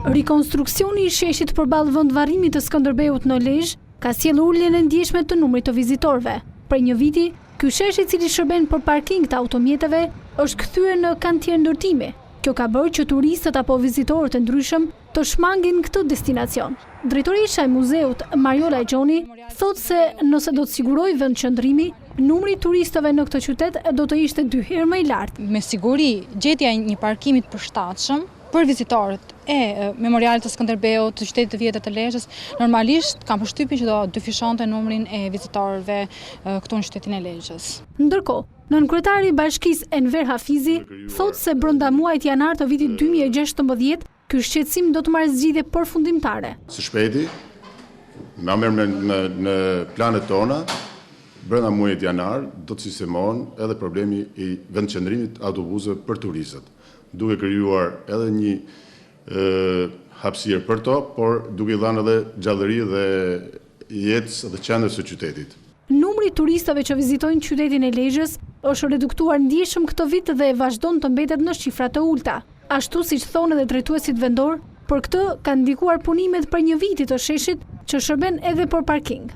Rikonstruksioni i sheshit përballë vendvarrimit të Skënderbeut në Lezhë ka sjellë uljen e ndjeshme të numrit të vizitorëve. Prej një viti, ky shesh i cili shërben për parking të automjeteve është kthyer në kantier ndërtimi. Kjo ka bërë që turistët apo vizitorët e ndryshëm të shmangin këtë destinacion. Drejtoresha e muzeut, Mariola Gjoni, thotë se nëse do të sigurojë vendqëndrimi, numri i turistëve në këtë qytet do të ishte 2 herë më i lartë. Me siguri, gjetja e një parkimi të përshtatshëm për vizitorët e memorialit të Skënderbeut, të qytetit të vjetër të Lezhës, normalisht kam përshtypjen që do dyfishonte numrin e vizitorëve këtu në qytetin e Lezhës. Ndërkohë, nënkryetari i bashkisë Enver Hafizi thotë se brenda muajit janar të vitit 2016 ky shqetësim do të marrë zgjidhje përfundimtare. Së shpejti, na merr në planet tona, brenda muajit janar do të sistemohen edhe problemi i vendqëndrimit autobusëve për turistët, duke krijuar edhe një hapësirë për to, por duke dhënë edhe gjallëri dhe jetës dhe qendrës së qytetit. Numri i turistëve që vizitojnë qytetin e Lezhës është reduktuar ndjeshëm këtë vit dhe vazhdon të mbetet në shifra të ulta. Ashtu siç thonë edhe drejtuesit vendor, për këtë kanë ndikuar punimet për një viti të sheshit që shërben edhe për parking.